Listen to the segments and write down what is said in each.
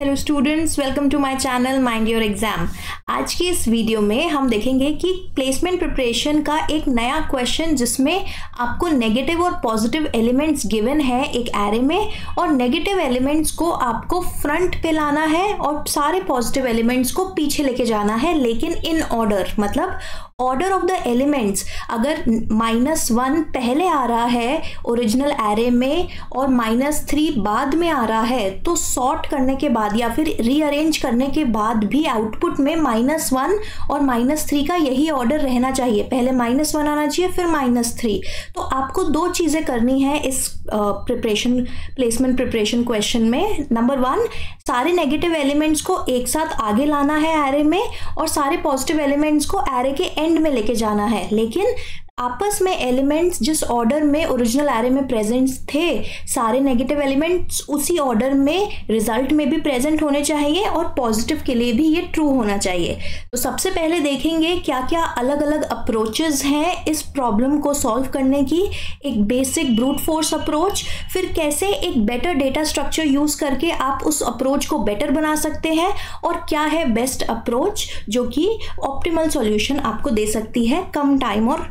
Hello students, welcome to my channel mind your exam. आज की इस वीडियो में हम देखेंगे कि प्लेसमेंट प्रिपरेशन का एक नया क्वेश्चन जिसमें आपको नेगेटिव और पॉजिटिव एलिमेंट्स गिवन है एक एरे में, और नेगेटिव एलिमेंट्स को आपको फ्रंट पे लाना है और सारे पॉजिटिव एलिमेंट्स को पीछे लेके जाना है, लेकिन इन ऑर्डर। मतलब ऑर्डर ऑफ द एलिमेंट्स, अगर -1 पहले आ रहा है ओरिजिनल एरे में और -3 बाद में आ रहा है, तो सॉर्ट करने के बाद या फिर रीअरेंज करने के बाद भी आउटपुट में -1 और -3 का यही ऑर्डर रहना चाहिए। पहले -1 आना चाहिए, फिर -3। तो आपको दो चीज़ें करनी है इस प्लेसमेंट प्रिपरेशन क्वेश्चन में। नंबर 1, सारे नेगेटिव एलिमेंट्स को एक साथ आगे लाना है एरे में, और सारे पॉजिटिव एलिमेंट्स को एरे के एंड में लेके जाना है। लेकिन आपस में एलिमेंट्स जिस ऑर्डर में ओरिजिनल एरे में प्रेजेंट थे, सारे नेगेटिव एलिमेंट्स उसी ऑर्डर में रिजल्ट में भी प्रेजेंट होने चाहिए, और पॉजिटिव के लिए भी ये ट्रू होना चाहिए। तो सबसे पहले देखेंगे क्या क्या अलग अलग अप्रोचेस हैं इस प्रॉब्लम को सॉल्व करने की। एक बेसिक ब्रूट फोर्स अप्रोच, फिर कैसे एक बेटर डेटा स्ट्रक्चर यूज करके आप उस अप्रोच को बेटर बना सकते हैं, और क्या है बेस्ट अप्रोच जो कि ऑप्टिमल सॉल्यूशन आपको दे सकती है कम टाइम और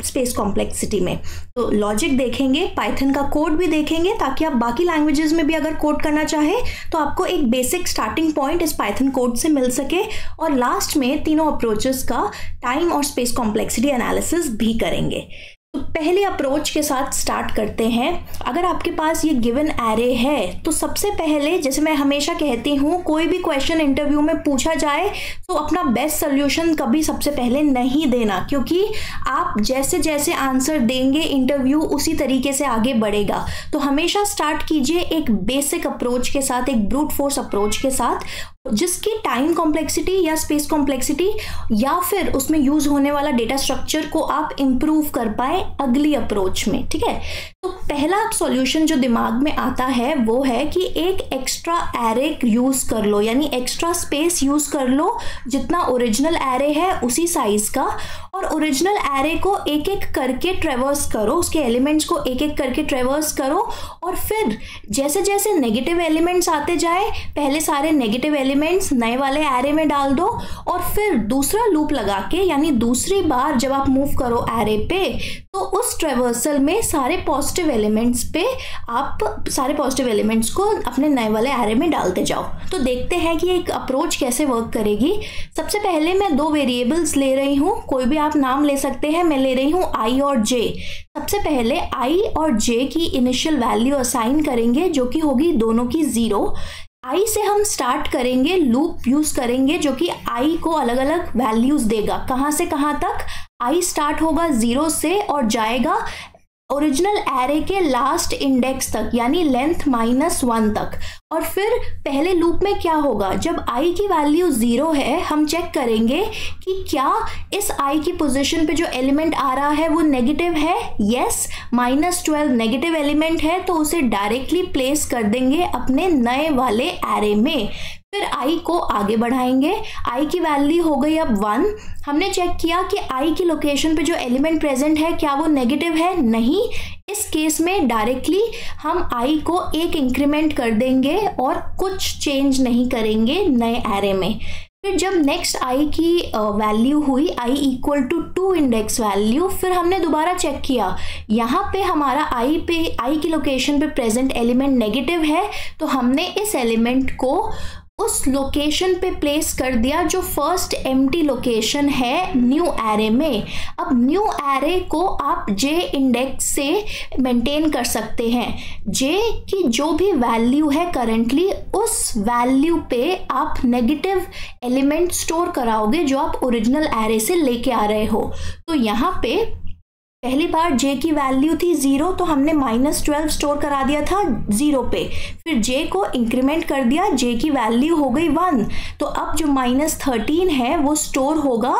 स्पेस कॉम्प्लेक्सिटी में। तो लॉजिक देखेंगे, पाइथन का कोड भी देखेंगे, ताकि आप बाकी लैंग्वेजेस में भी अगर कोड करना चाहे तो आपको एक बेसिक स्टार्टिंग पॉइंट इस पाइथन कोड से मिल सके। और लास्ट में तीनों अप्रोचेस का टाइम और स्पेस कॉम्प्लेक्सिटी एनालिसिस भी करेंगे। तो पहले अप्रोच के साथ स्टार्ट करते हैं। अगर आपके पास ये गिवन एरे है, तो सबसे पहले, जैसे मैं हमेशा कहती हूँ, कोई भी क्वेश्चन इंटरव्यू में पूछा जाए तो अपना बेस्ट सोल्यूशन कभी सबसे पहले नहीं देना, क्योंकि आप जैसे जैसे आंसर देंगे इंटरव्यू उसी तरीके से आगे बढ़ेगा। तो हमेशा स्टार्ट कीजिए एक बेसिक अप्रोच के साथ, एक ब्रूट फोर्स अप्रोच के साथ, जिसकी टाइम कॉम्प्लेक्सिटी या स्पेस कॉम्प्लेक्सिटी या फिर उसमें यूज होने वाला डेटा स्ट्रक्चर को आप इंप्रूव कर पाए अगली अप्रोच में। ठीक है, तो पहला सॉल्यूशन जो दिमाग में आता है वो है कि एक एक्स्ट्रा एरे यूज कर लो, यानी एक्स्ट्रा स्पेस यूज कर लो, जितना ओरिजिनल एरे है उसी साइज का, और ओरिजिनल एरे को एक एक करके ट्रेवर्स करो, उसके एलिमेंट्स को एक एक करके ट्रेवर्स करो, और फिर जैसे जैसे नेगेटिव एलिमेंट्स आते जाए, पहले सारे नेगेटिव एलिमेंट्स नए वाले एरे में डाल दो, और फिर दूसरा लूप लगा के, यानी दूसरी बार जब आप मूव करो एरे पे, तो उस ट्रेवर्सल में सारे पॉजिटिव एलिमेंट्स पे आप सारे पॉजिटिव एलिमेंट्स को अपने नए वाले एरे में डालते जाओ। तो देखते हैं कि एक अप्रोच कैसे वर्क करेगी। सबसे पहले मैं दो वेरिएबल्स ले रही हूँ, कोई भी आप नाम ले सकते हैं। मैं ले रही हूँ i और j। सबसे पहले i और j की इनिशियल वैल्यू असाइन करेंगे, जो कि होगी दोनों की 0। i से हम स्टार्ट करेंगे, लूप यूज करेंगे जो कि i को अलग अलग वैल्यूज देगा। कहाँ से कहाँ तक? i स्टार्ट होगा 0 से और जाएगा ओरिजिनल एरे के लास्ट इंडेक्स तक, यानी लेंथ -1 तक। और फिर पहले लूप में क्या होगा, जब i की वैल्यू 0 है, हम चेक करेंगे कि क्या इस i की पोजीशन पे जो एलिमेंट आ रहा है वो नेगेटिव है। यस, -12 नेगेटिव एलिमेंट है, तो उसे डायरेक्टली प्लेस कर देंगे अपने नए वाले एरे में। फिर i को आगे बढ़ाएंगे, i की वैल्यू हो गई अब 1। हमने चेक किया कि i की लोकेशन पे जो एलिमेंट प्रेजेंट है, क्या वो नेगेटिव है? नहीं। इस केस में डायरेक्टली हम i को एक इंक्रीमेंट कर देंगे और कुछ चेंज नहीं करेंगे नए एरे में। फिर जब नेक्स्ट i की वैल्यू हुई i = 2 इंडेक्स वैल्यू, फिर हमने दोबारा चेक किया, यहाँ पे हमारा i की लोकेशन पे प्रेजेंट एलिमेंट नेगेटिव है, तो हमने इस एलिमेंट को उस लोकेशन पे प्लेस कर दिया जो फर्स्ट एम्प्टी लोकेशन है न्यू एरे में। अब न्यू एरे को आप j इंडेक्स से मेंटेन कर सकते हैं। j की जो भी वैल्यू है करंटली, उस वैल्यू पे आप नेगेटिव एलिमेंट स्टोर कराओगे जो आप ओरिजिनल एरे से लेके आ रहे हो। तो यहाँ पे पहली बार j की वैल्यू थी 0, तो हमने -12 स्टोर करा दिया था 0 पे। फिर j को इंक्रीमेंट कर दिया, j की वैल्यू हो गई 1, तो अब जो -13 है वो स्टोर होगा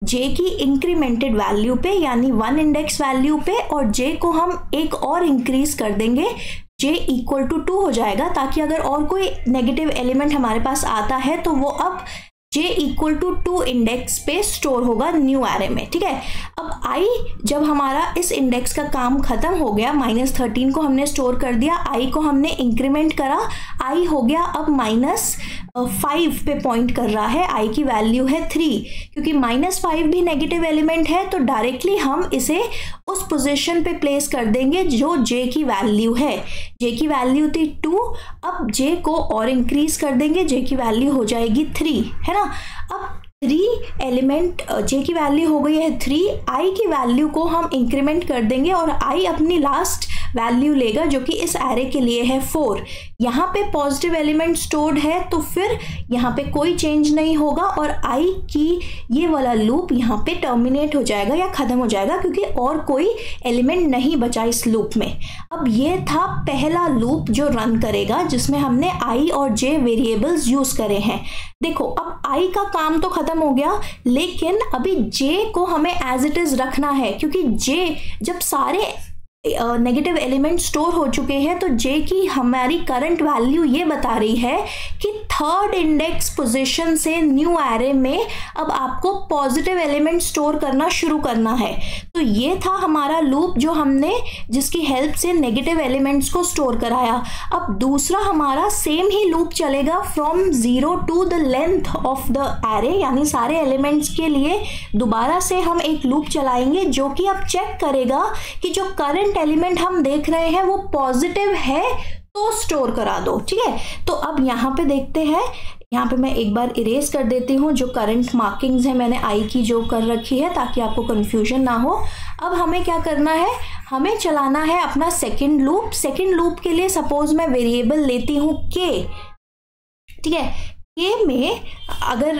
j की इंक्रीमेंटेड वैल्यू पे, यानी 1 इंडेक्स वैल्यू पे, और j को हम एक और इंक्रीज कर देंगे, j = 2 हो जाएगा, ताकि अगर और कोई नेगेटिव एलिमेंट हमारे पास आता है तो वो अब j इक्वल टू 2 इंडेक्स पे स्टोर होगा न्यू एरे में। ठीक है, अब i जब हमारा इस इंडेक्स का काम खत्म हो गया, -13 को हमने स्टोर कर दिया, i को हमने इंक्रीमेंट करा, i हो गया अब -5 पे पॉइंट कर रहा है, i की वैल्यू है 3। क्योंकि -5 भी नेगेटिव एलिमेंट है तो डायरेक्टली हम इसे उस पोजीशन पे प्लेस कर देंगे जो j की वैल्यू है। j की वैल्यू थी 2, अब j को और इंक्रीज कर देंगे, j की वैल्यू हो जाएगी 3, है ना। अब 3 एलिमेंट j की वैल्यू हो गई है 3, i की वैल्यू को हम इंक्रीमेंट कर देंगे और i अपनी लास्ट वैल्यू लेगा जो कि इस एरे के लिए है 4। यहाँ पे पॉजिटिव एलिमेंट स्टोर्ड है तो फिर यहाँ पे कोई चेंज नहीं होगा और i की ये वाला लूप यहाँ पे टर्मिनेट हो जाएगा या खत्म हो जाएगा क्योंकि और कोई एलिमेंट नहीं बचा इस लूप में। अब ये था पहला लूप जो रन करेगा जिसमें हमने i और j वेरिएबल्स यूज करे हैं। देखो अब i का काम तो खत्म हो गया लेकिन अभी j को हमें एज इट इज रखना है क्योंकि j जब सारे नेगेटिव एलिमेंट स्टोर हो चुके हैं तो j की हमारी करंट वैल्यू ये बता रही है कि थर्ड इंडेक्स पोजीशन से न्यू एरे में अब आपको पॉजिटिव एलिमेंट स्टोर करना शुरू करना है। तो ये था हमारा लूप जो हमने जिसकी हेल्प से नेगेटिव एलिमेंट्स को स्टोर कराया। अब दूसरा हमारा सेम ही लूप चलेगा from 0 to the length of the array, यानी सारे एलिमेंट्स के लिए दोबारा से हम एक लूप चलाएंगे जो कि अब चेक करेगा कि जो करंट एलिमेंट हम देख रहे हैं वो पॉजिटिव है तो स्टोर करा दो। ठीक है, तो अब यहाँ पे देखते हैं, यहाँ पे मैं एक बार इरेज कर देती हूँ जो करंट मार्किंग्स है मैंने i की जो कर रखी है ताकि आपको कंफ्यूजन ना हो। अब हमें क्या करना है, हमें चलाना है अपना सेकंड लूप। सेकंड लूप के लिए सपोज मैं वेरिएबल लेती हूँ k। ठीक है, k में अगर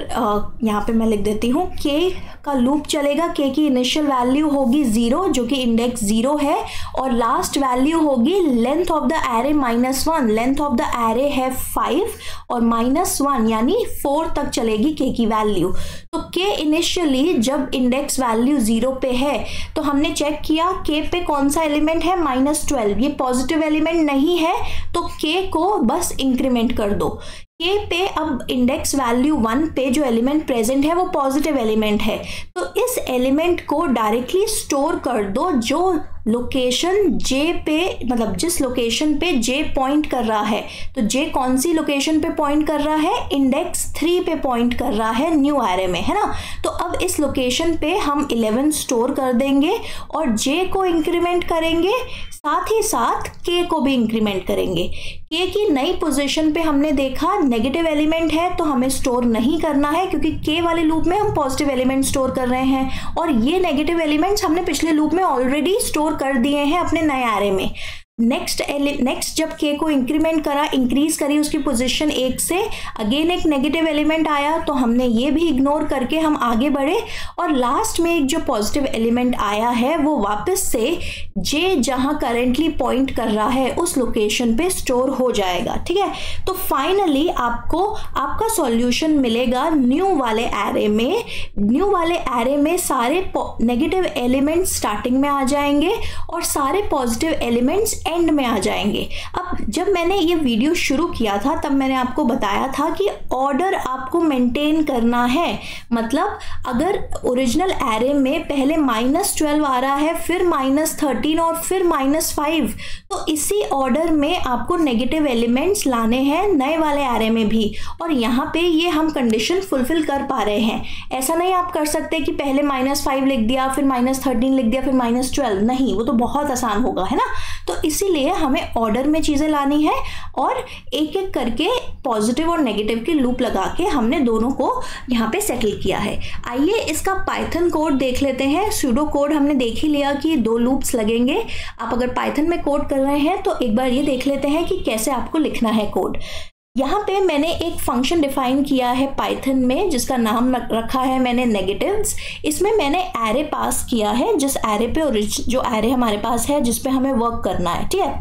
यहाँ पे मैं लिख देती हूँ k का लूप चलेगा, k की इनिशियल वैल्यू होगी 0 जो कि इंडेक्स 0 है और लास्ट वैल्यू होगी length of the array -1। Length of the array है 5 और -1 यानी 4 तक चलेगी k की वैल्यू। तो k इनिशियली जब इंडेक्स वैल्यू 0 पे है तो हमने चेक किया k पे कौन सा एलिमेंट है -12, ये पॉजिटिव एलिमेंट नहीं है तो k को बस इंक्रीमेंट कर दो। k पे अब इंडेक्स वैल्यू 1 पे जो एलिमेंट प्रेजेंट है वो पॉजिटिव एलिमेंट है तो इस एलिमेंट को डायरेक्टली स्टोर कर दो जो लोकेशन j पे, मतलब जिस लोकेशन पे j पॉइंट कर रहा है। तो j कौन सी लोकेशन पे पॉइंट कर रहा है, इंडेक्स 3 पे पॉइंट कर रहा है न्यू एरे में, है ना। तो अब इस लोकेशन पे हम 11 स्टोर कर देंगे और j को इंक्रीमेंट करेंगे, साथ ही साथ k को भी इंक्रीमेंट करेंगे। k की नई पोजीशन पे हमने देखा नेगेटिव एलिमेंट है तो हमें स्टोर नहीं करना है क्योंकि k वाले लूप में हम पॉजिटिव एलिमेंट स्टोर कर रहे हैं और ये नेगेटिव एलिमेंट्स हमने पिछले लूप में ऑलरेडी स्टोर कर दिए हैं अपने नए एरे में। नेक्स्ट जब k को इंक्रीमेंट करा, इंक्रीज करी उसकी पोजीशन 1 से, अगेन एक नेगेटिव एलिमेंट आया तो हमने ये भी इग्नोर करके हम आगे बढ़े और लास्ट में एक जो पॉजिटिव एलिमेंट आया है वो वापस से j जहां करेंटली पॉइंट कर रहा है उस लोकेशन पे स्टोर हो जाएगा। ठीक है, तो फाइनली आपको आपका सॉल्यूशन मिलेगा न्यू वाले एरे में। न्यू वाले एरे में सारे नेगेटिव एलिमेंट्स स्टार्टिंग में आ जाएंगे और सारे पॉजिटिव एलिमेंट्स एंड में आ जाएंगे। अब जब मैंने ये वीडियो शुरू किया था तब मैंने आपको बताया था कि ऑर्डर आपको मेंटेन करना है। मतलब अगर ओरिजिनल एरे में पहले -12 आ रहा है, फिर -13 और फिर -5, तो इसी ऑर्डर में आपको नेगेटिव एलिमेंट्स लाने हैं नए वाले एरे में भी। और यहाँ पे ये हम कंडीशन फुलफिल कर पा रहे हैं। ऐसा नहीं आप कर सकते कि पहले -5 लिख दिया, फिर -13 लिख दिया, फिर -12, नहीं, वो तो बहुत आसान होगा, है ना। तो इसीलिए हमें ऑर्डर में चीजें लानी है और एक एक करके पॉजिटिव और नेगेटिव के लूप लगा के हमने दोनों को यहाँ पे सेटल किया है। आइए इसका पाइथन कोड देख लेते हैं। सूडो कोड हमने देख ही लिया कि 2 लूप्स लगेंगे। आप अगर पाइथन में कोड कर रहे हैं तो एक बार ये देख लेते हैं कि कैसे आपको लिखना है कोड। यहाँ पे मैंने एक फंक्शन डिफाइन किया है पाइथन में जिसका नाम रखा है मैंने नेगेटिव्स। इसमें मैंने एरे पास किया है जिस एरे पे जो एरे हमारे पास है जिस पे हमें वर्क करना है। ठीक है,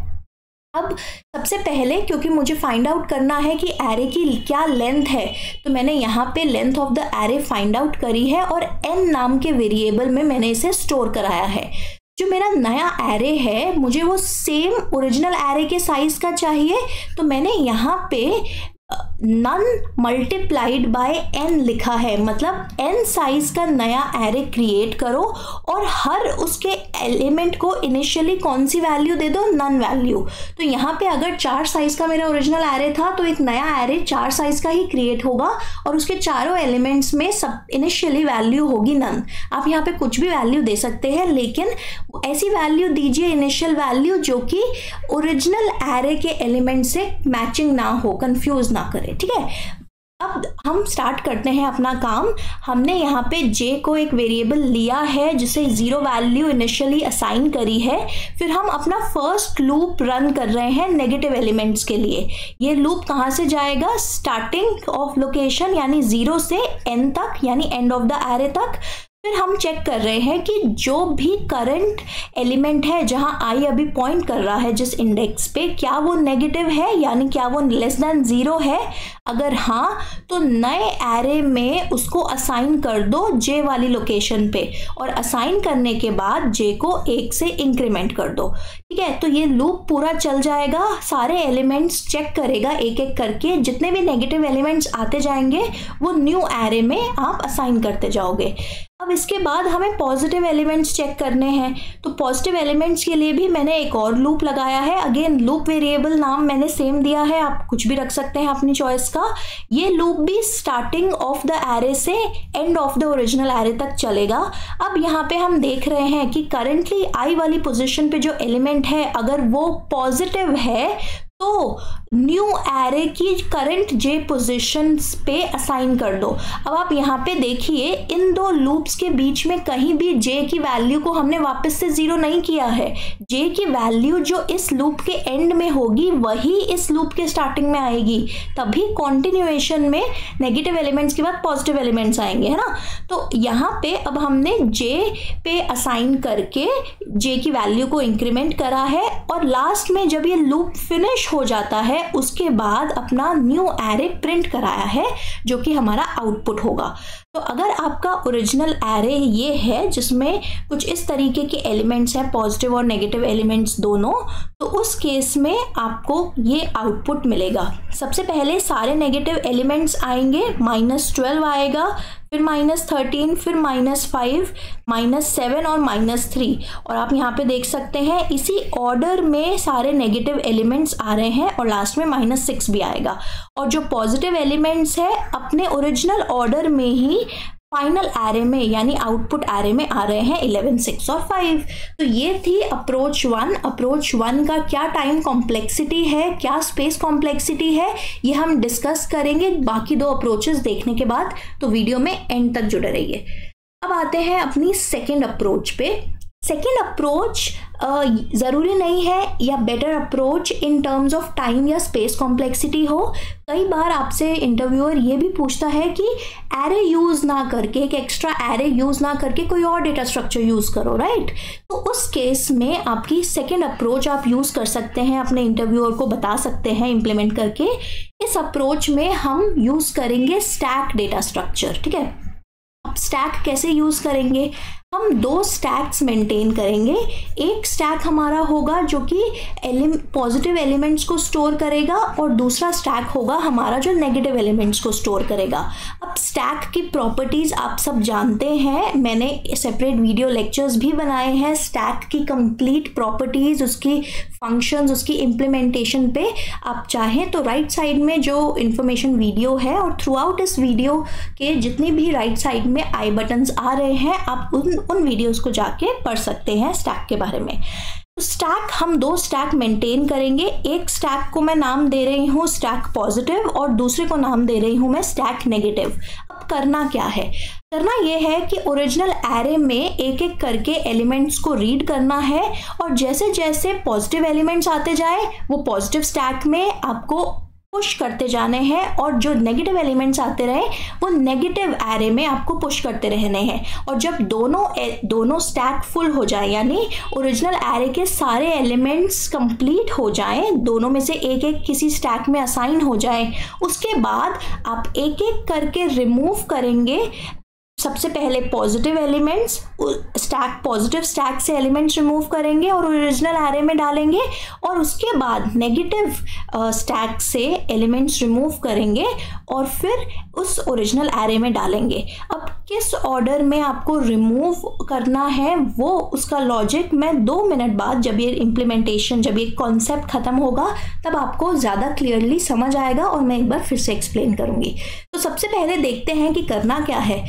अब सबसे पहले क्योंकि मुझे फाइंड आउट करना है कि एरे की क्या लेंथ है तो मैंने यहाँ पे length of the array find out करी है और n नाम के वेरिएबल में मैंने इसे स्टोर कराया है। जो मेरा नया एरे है मुझे वो सेम ओरिजिनल एरे के साइज का चाहिए तो मैंने यहाँ पे नन मल्टीप्लाइड बाय n लिखा है, मतलब n साइज का नया एरे क्रिएट करो और हर उसके एलिमेंट को इनिशियली कौन सी वैल्यू दे दो, नन वैल्यू। तो यहाँ पे अगर 4 साइज का मेरा ओरिजिनल एरे था तो एक नया एरे 4 साइज का ही क्रिएट होगा और उसके चारों एलिमेंट्स में सब इनिशियली वैल्यू होगी नन। आप यहाँ पे कुछ भी वैल्यू दे सकते हैं, लेकिन ऐसी वैल्यू दीजिए इनिशियल वैल्यू जो कि ओरिजिनल एरे के एलिमेंट से मैचिंग ना हो, कंफ्यूज ना करे। ठीक है, अब हम स्टार्ट करते हैं अपना काम। हमने यहाँ पे j को एक वेरिएबल लिया है जिसे 0 वैल्यू इनिशियली असाइन करी है। फिर हम अपना फर्स्ट लूप रन कर रहे हैं नेगेटिव एलिमेंट्स के लिए। ये लूप कहाँ से जाएगा, स्टार्टिंग ऑफ लोकेशन यानी 0 से n तक यानी एंड ऑफ द एरे तक। फिर हम चेक कर रहे हैं कि जो भी करंट एलिमेंट है जहां i अभी पॉइंट कर रहा है जिस इंडेक्स पे, क्या वो नेगेटिव है यानी क्या वो लेस देन 0 है। अगर हाँ तो नए एरे में उसको असाइन कर दो j वाली लोकेशन पे और असाइन करने के बाद j को 1 से इंक्रीमेंट कर दो। ठीक है, तो ये लूप पूरा चल जाएगा, सारे एलिमेंट्स चेक करेगा एक एक करके, जितने भी नेगेटिव एलिमेंट्स आते जाएंगे वो न्यू एरे में आप असाइन करते जाओगे। अब इसके बाद हमें पॉजिटिव एलिमेंट्स चेक करने हैं, तो पॉजिटिव एलिमेंट्स के लिए भी मैंने एक और लूप लगाया है। अगेन लूप वेरिएबल नाम मैंने सेम दिया है, आप कुछ भी रख सकते हैं अपनी चॉइस का। ये लूप भी स्टार्टिंग ऑफ द एरे से end of the original array तक चलेगा। अब यहाँ पे हम देख रहे हैं कि करंटली i वाली पोजीशन पे जो एलिमेंट है अगर वो पॉजिटिव है तो न्यू एरे की करंट j पोजीशंस पे असाइन कर दो। अब आप यहाँ पे देखिए इन दो लूप्स के बीच में कहीं भी j की वैल्यू को हमने वापस से 0 नहीं किया है। j की वैल्यू जो इस लूप के एंड में होगी वही इस लूप के स्टार्टिंग में आएगी, तभी कॉन्टिन्यूएशन में नेगेटिव एलिमेंट्स के बाद पॉजिटिव एलिमेंट्स आएंगे, है ना। तो यहाँ पे अब हमने j पे असाइन करके j की वैल्यू को इंक्रीमेंट करा है और लास्ट में जब ये लूप फिनिश हो जाता है उसके बाद अपना न्यू एरे प्रिंट कराया है जो कि हमारा आउटपुट होगा। तो अगर आपका ओरिजिनल एरे ये है जिसमें कुछ इस तरीके के एलिमेंट्स हैं, पॉजिटिव और नेगेटिव एलिमेंट्स दोनों, तो उस केस में आपको ये आउटपुट मिलेगा। सबसे पहले सारे नेगेटिव एलिमेंट्स आएंगे, -12 आएगा, फिर -13, फिर -5, -7 और -3। और आप यहाँ पे देख सकते हैं इसी ऑर्डर में सारे नेगेटिव एलिमेंट्स आ रहे हैं और लास्ट में -6 भी आएगा। और जो पॉजिटिव एलिमेंट्स है अपने ओरिजिनल ऑर्डर में ही फाइनल एरे में यानी आउटपुट एरे में आ रहे हैं 11, 6 और 5। तो ये थी अप्रोच 1। अप्रोच 1 का क्या टाइम कॉम्प्लेक्सिटी है, क्या स्पेस कॉम्प्लेक्सिटी है, ये हम डिस्कस करेंगे बाकी 2 अप्रोचेस देखने के बाद। तो वीडियो में एंड तक जुड़े रहिए। अब आते हैं अपनी सेकेंड अप्रोच पे। सेकेंड अप्रोच ज़रूरी नहीं है या better approach in terms of time या स्पेस कॉम्प्लेक्सिटी हो। कई बार आपसे इंटरव्यूअर ये भी पूछता है कि एरे यूज़ ना करके, एक एक्स्ट्रा एरे यूज़ ना करके कोई और डेटा स्ट्रक्चर यूज़ करो, राइट। तो उस केस में आपकी सेकेंड अप्रोच आप यूज़ कर सकते हैं, अपने इंटरव्यूअर को बता सकते हैं इम्प्लीमेंट करके। इस अप्रोच में हम यूज़ करेंगे स्टैक डेटा स्ट्रक्चर। ठीक है, अब स्टैक कैसे यूज़ करेंगे, हम 2 स्टैक्स मेंटेन करेंगे। एक स्टैक हमारा होगा जो कि पॉजिटिव एलिमेंट्स को स्टोर करेगा और दूसरा स्टैक होगा हमारा जो नेगेटिव एलिमेंट्स को स्टोर करेगा। अब स्टैक की प्रॉपर्टीज़ आप सब जानते हैं, मैंने सेपरेट वीडियो लेक्चर्स भी बनाए हैं स्टैक की कंप्लीट प्रॉपर्टीज़, उसकी फंक्शंस, उसकी इम्प्लीमेंटेशन पे। आप चाहें तो राइट साइड में जो इन्फॉर्मेशन वीडियो है और थ्रू आउट इस वीडियो के जितने भी राइट साइड में आई बटन्स आ रहे हैं आप उन वीडियोस को जाके पढ़ सकते हैं स्टैक के बारे में। तो स्टैक हम 2 स्टैक मेंटेन करेंगे। एक स्टैक को मैं नाम दे रही हूँ स्टैक पॉजिटिव और दूसरे को नाम दे रही हूँ मैं स्टैक नेगेटिव। अब करना क्या है, करना यह है कि ओरिजिनल एरे में एक एक करके एलिमेंट्स को रीड करना है और जैसे जैसे पॉजिटिव एलिमेंट्स आते जाए वो पॉजिटिव स्टैक में आपको पुश करते जाने हैं और जो नेगेटिव एलिमेंट्स आते रहे वो नेगेटिव एरे में आपको पुश करते रहने हैं। और जब दोनों स्टैक फुल हो जाए यानी ओरिजिनल एरे के सारे एलिमेंट्स कंप्लीट हो जाएं, दोनों में से एक एक किसी स्टैक में असाइन हो जाए, उसके बाद आप एक एक करके रिमूव करेंगे सबसे पहले positive elements, stack positive stack से एलिमेंट्स रिमूव करेंगे और ओरिजिनल एरे में डालेंगे, और उसके बाद नेगेटिव स्टैक से एलिमेंट्स रिमूव करेंगे और फिर उस ओरिजिनल एरे में डालेंगे। अब किस ऑर्डर में आपको रिमूव करना है वो उसका लॉजिक मैं 2 मिनट बाद, जब ये इम्प्लीमेंटेशन, जब ये कॉन्सेप्ट खत्म होगा, तब आपको ज़्यादा क्लियरली समझ आएगा और मैं एक बार फिर से एक्सप्लेन करूँगी। तो सबसे पहले देखते हैं कि करना क्या है।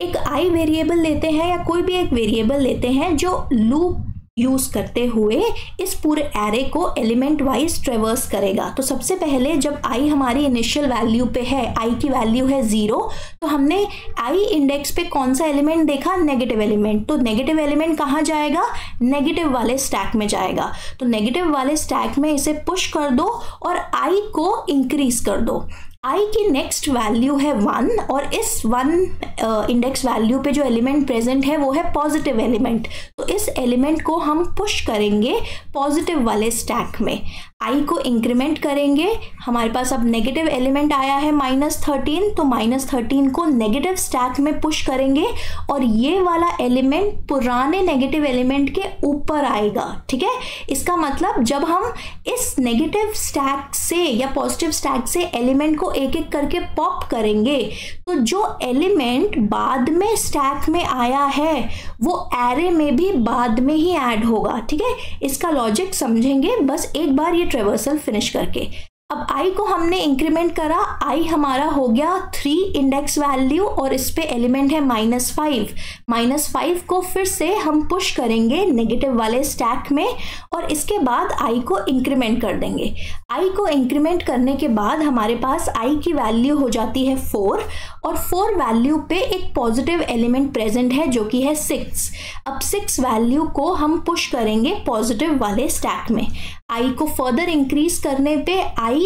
एक आई वेरिएबल लेते हैं या कोई भी एक वेरिएबल लेते हैं जो लूप यूज करते हुए इस पूरे एरे को एलिमेंट वाइज ट्रेवर्स करेगा। तो सबसे पहले जब आई हमारी इनिशियल वैल्यू पे है, आई की वैल्यू है 0, तो हमने आई इंडेक्स पे कौन सा एलिमेंट देखा? Negative element. तो नेगेटिव एलिमेंट कहाँ जाएगा? नेगेटिव वाले स्टैक में जाएगा। तो नेगेटिव वाले स्टैक में इसे पुश कर दो और आई को इंक्रीज कर दो। आई की नेक्स्ट वैल्यू है 1 और इस 1 इंडेक्स वैल्यू पे जो एलिमेंट प्रेजेंट है वो है पॉजिटिव एलिमेंट। तो इस एलिमेंट को हम पुश करेंगे पॉजिटिव वाले स्टैक में। आई को इंक्रीमेंट करेंगे, हमारे पास अब नेगेटिव एलिमेंट आया है -13, तो -13 को नेगेटिव स्टैक में पुश करेंगे और ये वाला एलिमेंट पुराने नेगेटिव एलिमेंट के ऊपर आएगा। ठीक है, इसका मतलब जब हम इस नेगेटिव स्टैक से या पॉजिटिव स्टैक से एलिमेंट को एक एक करके पॉप करेंगे तो जो एलिमेंट बाद में स्टैक में आया है वो एरे में भी बाद में ही ऐड होगा। ठीक है, इसका लॉजिक समझेंगे बस एक बार ये ट्रेवर्सल फिनिश करके। अब आई को हमने इंक्रीमेंट करा, आई हमारा हो गया 3 इंडेक्स वैल्यू और इस पे एलिमेंट है -5। -5 को फिर से हम पुश करेंगे नेगेटिव वाले स्टैक में और इसके बाद आई को इंक्रीमेंट कर देंगे। आई को इंक्रीमेंट करने के बाद हमारे पास आई की वैल्यू हो जाती है 4 और 4 वैल्यू पे एक पॉजिटिव एलिमेंट प्रेजेंट है जो कि है 6। अब 6 वैल्यू को हम पुश करेंगे पॉजिटिव वाले स्टैक में। आई को फर्दर इंक्रीज करने पे आई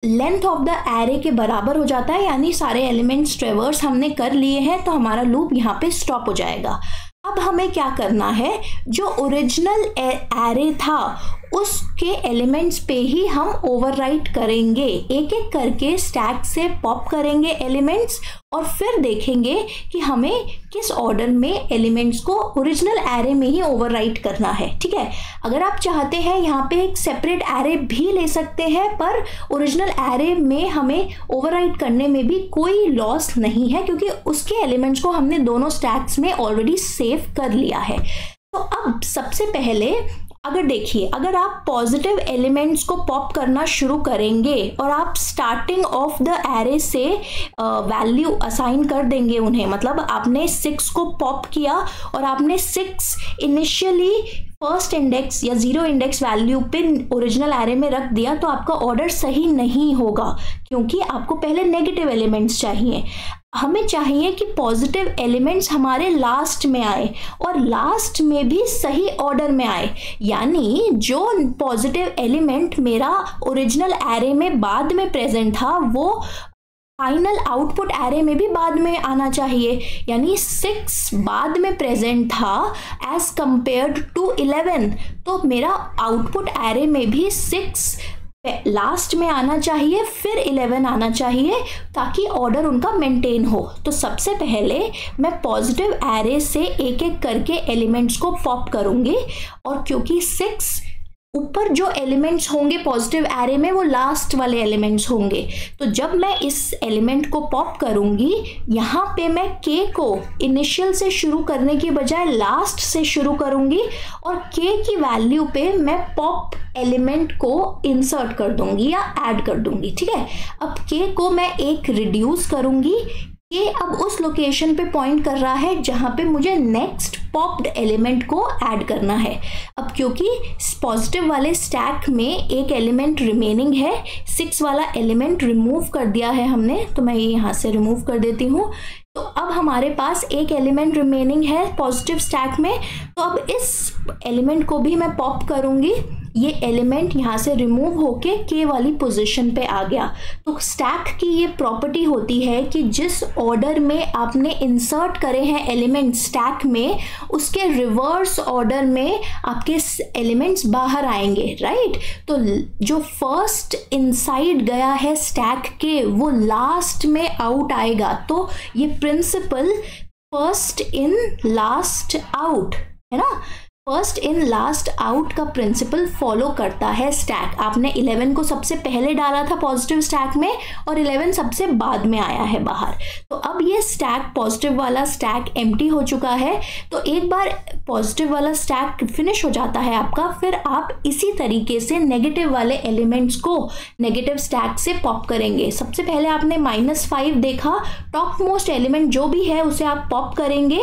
लेंथ ऑफ द एरे के बराबर हो जाता है, यानी सारे एलिमेंट्स ट्रेवर्स हमने कर लिए हैं, तो हमारा लूप यहाँ पे स्टॉप हो जाएगा। अब हमें क्या करना है, जो ओरिजिनल एरे था उसके एलिमेंट्स पे ही हम ओवरराइट करेंगे, एक एक करके स्टैक से पॉप करेंगे एलिमेंट्स और फिर देखेंगे कि हमें किस ऑर्डर में एलिमेंट्स को ओरिजिनल एरे में ही ओवरराइट करना है। ठीक है, अगर आप चाहते हैं यहाँ पे एक सेपरेट एरे भी ले सकते हैं, पर ओरिजिनल एरे में हमें ओवरराइट करने में भी कोई लॉस नहीं है क्योंकि उसके एलिमेंट्स को हमने दोनों स्टैक्स में ऑलरेडी सेव कर लिया है। तो अब सबसे पहले अगर देखिए, अगर आप पॉजिटिव एलिमेंट्स को पॉप करना शुरू करेंगे और आप स्टार्टिंग ऑफ द एरे से वैल्यू असाइन कर देंगे उन्हें, मतलब आपने 6 को पॉप किया और आपने 6 इनिशियली फर्स्ट इंडेक्स या 0 इंडेक्स वैल्यू पे ओरिजिनल एरे में रख दिया, तो आपका ऑर्डर सही नहीं होगा क्योंकि आपको पहले नेगेटिव एलिमेंट्स चाहिए। हमें चाहिए कि पॉजिटिव एलिमेंट्स हमारे लास्ट में आए और लास्ट में भी सही ऑर्डर में आए, यानी जो पॉजिटिव एलिमेंट मेरा ओरिजिनल एरे में बाद में प्रेजेंट था वो फाइनल आउटपुट एरे में भी बाद में आना चाहिए, यानी 6 बाद में प्रेजेंट था एज कंपेयर्ड टू 11, तो मेरा आउटपुट एरे में भी 6 लास्ट में आना चाहिए, फिर 11 आना चाहिए ताकि ऑर्डर उनका मेंटेन हो। तो सबसे पहले मैं पॉजिटिव एरे से एक एक करके एलिमेंट्स को पॉप करूंगी और क्योंकि 6 ऊपर जो एलिमेंट्स होंगे पॉजिटिव एरे में वो लास्ट वाले एलिमेंट्स होंगे, तो जब मैं इस एलिमेंट को पॉप करूंगी यहाँ पे मैं k को इनिशियल से शुरू करने की बजाय लास्ट से शुरू करूंगी और k की वैल्यू पे मैं पॉप एलिमेंट को इंसर्ट कर दूंगी या ऐड कर दूंगी। ठीक है, अब k को मैं एक रिड्यूस करूंगी, ये अब उस लोकेशन पे पॉइंट कर रहा है जहां पे मुझे नेक्स्ट पॉप्ड एलिमेंट को ऐड करना है। अब क्योंकि पॉजिटिव वाले स्टैक में एक एलिमेंट रिमेनिंग है, 6 वाला एलिमेंट रिमूव कर दिया है हमने, तो मैं ये यहाँ से रिमूव कर देती हूँ। तो अब हमारे पास एक एलिमेंट रिमेनिंग है पॉजिटिव स्टैक में, तो अब इस एलिमेंट को भी मैं पॉप करूंगी, ये एलिमेंट यहाँ से रिमूव होके k वाली पोजीशन पे आ गया। तो स्टैक की ये प्रॉपर्टी होती है कि जिस ऑर्डर में आपने इंसर्ट करे हैं एलिमेंट स्टैक में, उसके रिवर्स ऑर्डर में आपके एलिमेंट्स बाहर आएंगे, राइट। तो जो फर्स्ट इनसाइड गया है स्टैक के वो लास्ट में आउट आएगा। तो ये principle first in last out, है ना। फर्स्ट इन लास्ट आउट का प्रिंसिपल फॉलो करता है स्टैक। आपने 11 को सबसे पहले डाला था पॉजिटिव स्टैक में और 11 सबसे बाद में आया है बाहर। तो अब ये स्टैक पॉजिटिव वाला स्टैक एम्प्टी हो चुका है। तो एक बार पॉजिटिव वाला स्टैक फिनिश हो जाता है आपका, फिर आप इसी तरीके से नेगेटिव वाले एलिमेंट्स को नेगेटिव स्टैक से पॉप करेंगे। सबसे पहले आपने -5 देखा, टॉप मोस्ट एलिमेंट जो भी है उसे आप पॉप करेंगे।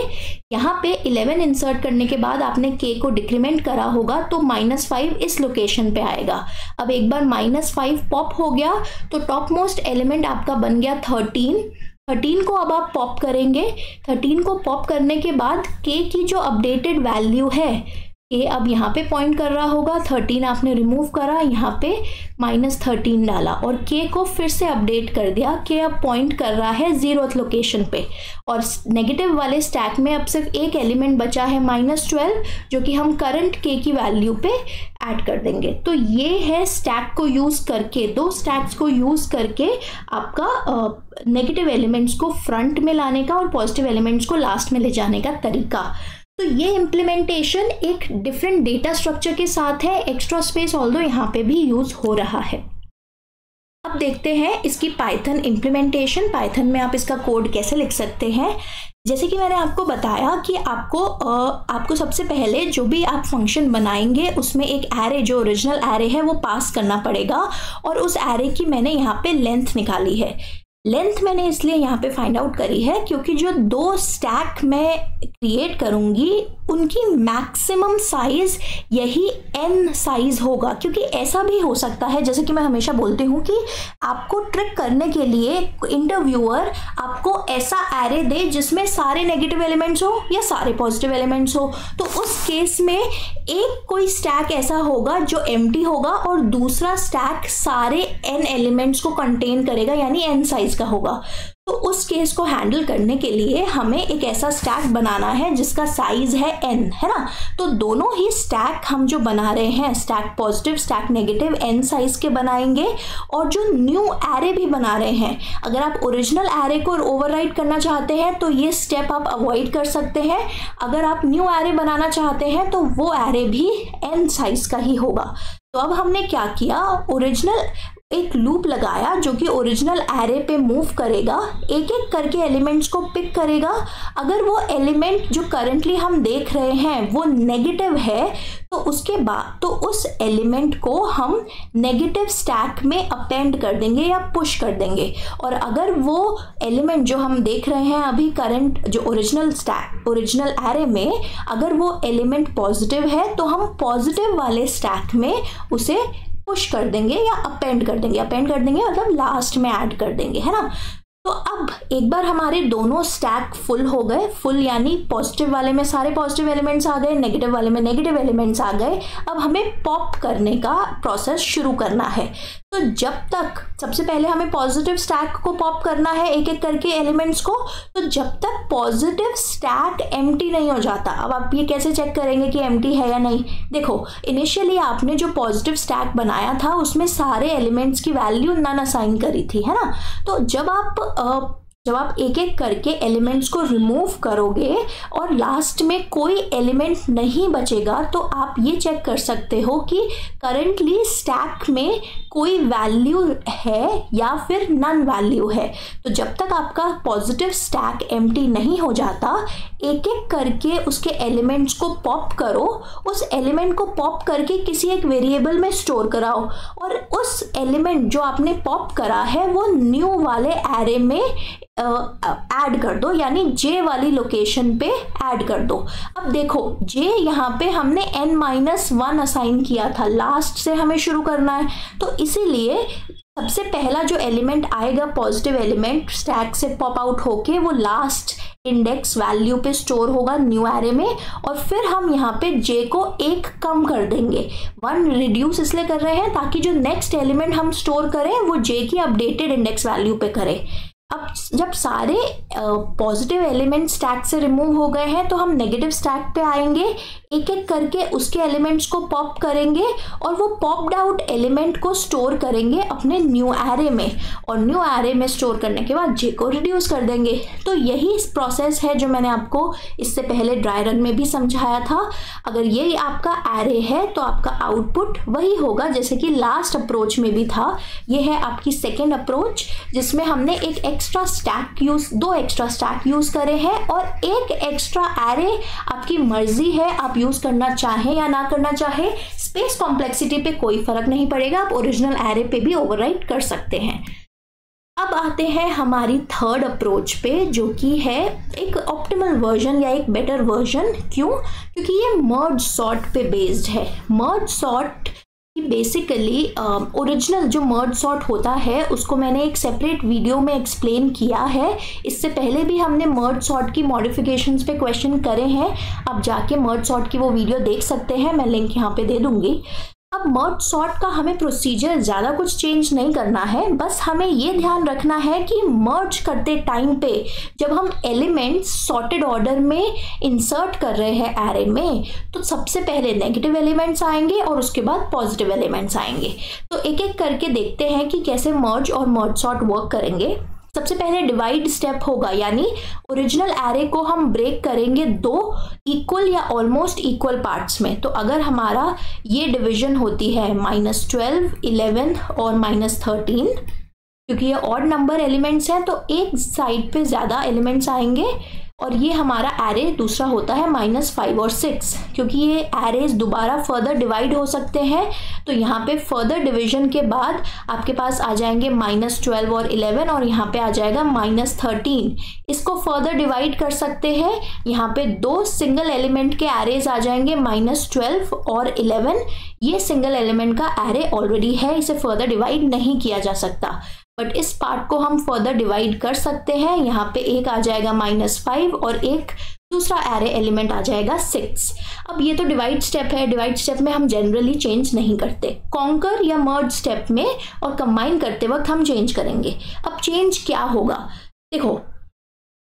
यहाँ पे 11 इंसर्ट करने के बाद आपने के को डिक्रीमेंट करा होगा तो -5 इस लोकेशन पे आएगा। अब एक बार -5 पॉप हो गया तो टॉप मोस्ट एलिमेंट आपका बन गया 13 को अब आप पॉप करेंगे। 13 को पॉप करने के बाद के की जो अपडेटेड वैल्यू है, के अब यहाँ पे पॉइंट कर रहा होगा, 13 आपने रिमूव करा, यहाँ पे -13 डाला और के को फिर से अपडेट कर दिया। के अब पॉइंट कर रहा है 0th लोकेशन पे और नेगेटिव वाले स्टैक में अब सिर्फ एक एलिमेंट बचा है -12, जो कि हम करंट के की वैल्यू पे ऐड कर देंगे। तो ये है स्टैक को यूज करके, दो स्टैक्स को यूज करके आपका नेगेटिव एलिमेंट्स को फ्रंट में लाने का और पॉजिटिव एलिमेंट्स को लास्ट में ले जाने का तरीका। तो ये इम्प्लीमेंटेशन एक डिफरेंट डेटा स्ट्रक्चर के साथ है। एक्स्ट्रा स्पेस ऑल्दो यहाँ पे भी यूज हो रहा है। अब देखते हैं इसकी पाइथन इम्प्लीमेंटेशन। पाइथन में आप इसका कोड कैसे लिख सकते हैं। जैसे कि मैंने आपको बताया कि आपको सबसे पहले जो भी आप फंक्शन बनाएंगे उसमें एक एरे, जो ओरिजिनल एरे है वो पास करना पड़ेगा और उस एरे की मैंने यहाँ पे लेंथ निकाली है। लेंथ मैंने इसलिए यहाँ पे फाइंड आउट करी है क्योंकि जो दो स्टैक मैं क्रिएट करूँगी उनकी मैक्सिमम साइज यही n साइज होगा। क्योंकि ऐसा भी हो सकता है, जैसे कि मैं हमेशा बोलती हूँ कि आपको ट्रिक करने के लिए इंटरव्यूअर आपको ऐसा एरे दे जिसमें सारे नेगेटिव एलिमेंट्स हो या सारे पॉजिटिव एलिमेंट्स हो, तो उस केस में एक कोई स्टैक ऐसा होगा जो एम्प्टी होगा और दूसरा स्टैक सारे n एलिमेंट्स को कंटेन करेगा, यानी n साइज का होगा। तो उस केस को हैंडल करने के लिए हमें एक ऐसा स्टैक बनाना है जिसका साइज है n, है ना। तो दोनों ही स्टैक हम जो बना रहे हैं, stack positive stack negative, n size के बनाएंगे। और जो न्यू एरे भी बना रहे हैं, अगर आप ओरिजिनल एरे को ओवरराइट करना चाहते हैं तो ये स्टेप आप अवॉइड कर सकते हैं। अगर आप न्यू एरे बनाना चाहते हैं तो वो एरे भी n साइज का ही होगा। तो अब हमने क्या किया, ओरिजिनल एक लूप लगाया जो कि ओरिजिनल एरे पे मूव करेगा, एक एक करके एलिमेंट्स को पिक करेगा। अगर वो एलिमेंट जो करंटली हम देख रहे हैं वो नेगेटिव है तो उसके बाद तो उस एलिमेंट को हम नेगेटिव स्टैक में अपेंड कर देंगे या पुश कर देंगे। और अगर वो एलिमेंट जो हम देख रहे हैं अभी करंट जो ओरिजिनल एरे में, अगर वो एलिमेंट पॉजिटिव है तो हम पॉजिटिव वाले स्टैक में उसे पुश कर देंगे या अपेंड कर देंगे मतलब लास्ट में ऐड कर देंगे, है ना। तो अब एक बार हमारे दोनों स्टैक फुल हो गए, फुल यानी पॉजिटिव वाले में सारे पॉजिटिव एलिमेंट्स आ गए, नेगेटिव वाले में नेगेटिव एलिमेंट्स आ गए। अब हमें पॉप करने का प्रोसेस शुरू करना है। तो जब तक सबसे पहले हमें पॉजिटिव स्टैक को पॉप करना है एक एक करके एलिमेंट्स को, तो जब तक पॉजिटिव स्टैक एम्प्टी नहीं हो जाता। अब आप ये कैसे चेक करेंगे कि एम्प्टी है या नहीं। देखो, इनिशियली आपने जो पॉजिटिव स्टैक बनाया था उसमें सारे एलिमेंट्स की वैल्यू नन असाइन करी थी, है ना। तो जब आप एक एक करके एलिमेंट्स को रिमूव करोगे और लास्ट में कोई एलिमेंट नहीं बचेगा तो आप ये चेक कर सकते हो कि करंटली स्टैक में कोई वैल्यू है या फिर नन वैल्यू है। तो जब तक आपका पॉजिटिव स्टैक एम्प्टी नहीं हो जाता, एक एक करके उसके एलिमेंट्स को पॉप करो। उस एलिमेंट को पॉप करके किसी एक वेरिएबल में स्टोर कराओ और उस एलिमेंट जो आपने पॉप करा है वो न्यू वाले एरे में ऐड कर दो, यानी जे वाली लोकेशन पे ऐड कर दो। अब देखो, जे यहाँ पे हमने n-1 असाइन किया था, लास्ट से हमें शुरू करना है। तो इसीलिए सबसे पहला जो एलिमेंट आएगा पॉजिटिव एलिमेंट स्टैक से पॉप आउट होके वो लास्ट इंडेक्स वैल्यू पे स्टोर होगा न्यू एरे में। और फिर हम यहाँ पे जे को एक कम कर देंगे, 1 रिड्यूस इसलिए कर रहे हैं ताकि जो नेक्स्ट एलिमेंट हम स्टोर करें वो जे की अपडेटेड इंडेक्स वैल्यू पे करें। अब जब सारे पॉजिटिव एलिमेंट स्टैक से रिमूव हो गए हैं तो हम नेगेटिव स्टैक पे आएंगे, एक एक करके उसके एलिमेंट्स को पॉप करेंगे और वो पॉप्ड आउट एलिमेंट को स्टोर करेंगे अपने न्यू एरे में, और न्यू एरे में स्टोर करने के बाद जे को रिड्यूस कर देंगे। तो यही प्रोसेस है जो मैंने आपको इससे पहले ड्राई रन में भी समझाया था। अगर ये आपका एरे है तो आपका आउटपुट वही होगा जैसे कि लास्ट अप्रोच में भी था। ये है आपकी सेकेंड अप्रोच जिसमें हमने एक एक्स्ट्रा स्टैक दो एक्स्ट्रा स्टैक यूज करे हैं और एक एक्स्ट्रा एरे आपकी मर्जी है, आप यूज करना चाहें या ना करना चाहे। स्पेस कॉम्प्लेक्सिटी पे कोई फर्क नहीं पड़ेगा, आप ओरिजिनल एरे पे भी ओवरराइट कर सकते हैं। अब आते हैं हमारी थर्ड अप्रोच पे जो कि है एक ऑप्टिमल वर्जन या एक बेटर वर्जन। क्यों? क्योंकि ये मर्ज सॉर्ट पे बेस्ड है। मर्ज सॉर्ट बेसिकली ओरिजिनल जो मर्ज सॉर्ट होता है उसको मैंने एक सेपरेट वीडियो में एक्सप्लेन किया है। इससे पहले भी हमने मर्ज सॉर्ट की मॉडिफिकेशंस पे क्वेश्चन करे हैं, आप जाके मर्ज सॉर्ट की वो वीडियो देख सकते हैं, मैं लिंक यहाँ पे दे दूंगी। अब मर्ज सॉर्ट का हमें प्रोसीजर ज़्यादा कुछ चेंज नहीं करना है, बस हमें ये ध्यान रखना है कि मर्ज करते टाइम पे जब हम एलिमेंट्स सॉर्टेड ऑर्डर में इंसर्ट कर रहे हैं एरे में तो सबसे पहले नेगेटिव एलिमेंट्स आएंगे और उसके बाद पॉजिटिव एलिमेंट्स आएंगे। तो एक एक करके देखते हैं कि कैसे मर्ज और मर्ज सॉर्ट वर्क करेंगे। सबसे पहले डिवाइड स्टेप होगा, यानी ओरिजिनल एरे को हम ब्रेक करेंगे दो इक्वल या ऑलमोस्ट इक्वल पार्ट्स में। तो अगर हमारा ये डिवीजन होती है -12, 11 और -13, क्योंकि ये ऑड नंबर एलिमेंट्स हैं तो एक साइड पे ज़्यादा एलिमेंट्स आएंगे, और ये हमारा एरे दूसरा होता है -5 और 6, क्योंकि ये एरेज दोबारा फर्दर डिवाइड हो सकते हैं। तो यहाँ पे फर्दर डिवीजन के बाद आपके पास आ जाएंगे -12 और 11 और यहाँ पे आ जाएगा -13। इसको फर्दर डिवाइड कर सकते हैं, यहाँ पे दो सिंगल एलिमेंट के एरेज आ जाएंगे -12 और 11। ये सिंगल एलिमेंट का एरे ऑलरेडी है, इसे फर्दर डिवाइड नहीं किया जा सकता, बट इस पार्ट को हम फर्दर डिवाइड कर सकते हैं। यहाँ पे एक आ जाएगा -5 और एक दूसरा एरे एलिमेंट आ जाएगा 6। अब ये तो डिवाइड स्टेप है, डिवाइड स्टेप में हम जनरली चेंज नहीं करते, कॉन्कर या मर्ज स्टेप में और कंबाइन करते वक्त हम चेंज करेंगे। अब चेंज क्या होगा? देखो,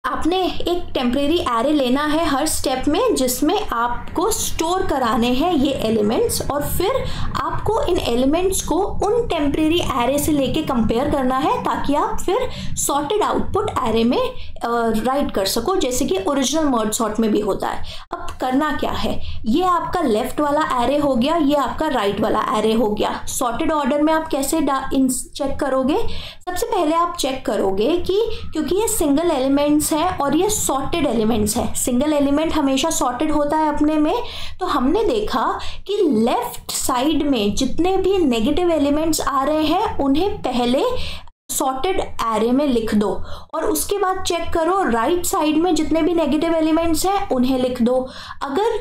आपने एक टेम्परेरी एरे लेना है हर स्टेप में जिसमें आपको स्टोर कराने हैं ये एलिमेंट्स, और फिर आपको इन एलिमेंट्स को उन टेम्परेरी एरे से लेके कंपेयर करना है ताकि आप फिर सॉर्टेड आउटपुट एरे में राइट कर सको, जैसे कि ओरिजिनल मर्ज सॉर्ट में भी होता है। अब करना क्या है? ये आपका लेफ्ट वाला एरे हो गया, ये आपका राइट वाला एरे हो गया। सॉर्टेड ऑर्डर में आप कैसे चेक करोगे? सबसे पहले आप चेक करोगे कि क्योंकि ये सिंगल एलिमेंट्स है और ये सॉर्टेड एलिमेंट्स है, सिंगल एलिमेंट हमेशा सॉर्टेड होता है अपने में, तो हमने देखा कि लेफ्ट साइड में जितने भी नेगेटिव एलिमेंट्स आ रहे हैं उन्हें पहले सॉर्टेड एरे में लिख दो और उसके बाद चेक करो राइट साइड में जितने भी नेगेटिव एलिमेंट्स हैं उन्हें लिख दो। अगर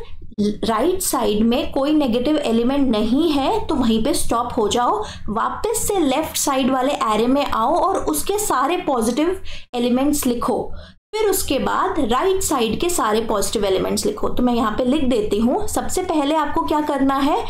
राइट साइड में कोई नेगेटिव एलिमेंट नहीं है तो वहीं पे स्टॉप हो जाओ, वापस से लेफ्ट साइड वाले एरे में आओ और उसके सारे पॉजिटिव एलिमेंट्स लिखो। फिर उसके बाद राइट साइड के सारे पॉजिटिव एलिमेंट्स लिखो। तो मैं यहाँ पे लिख देती हूँ। सबसे पहले आपको क्या करना है,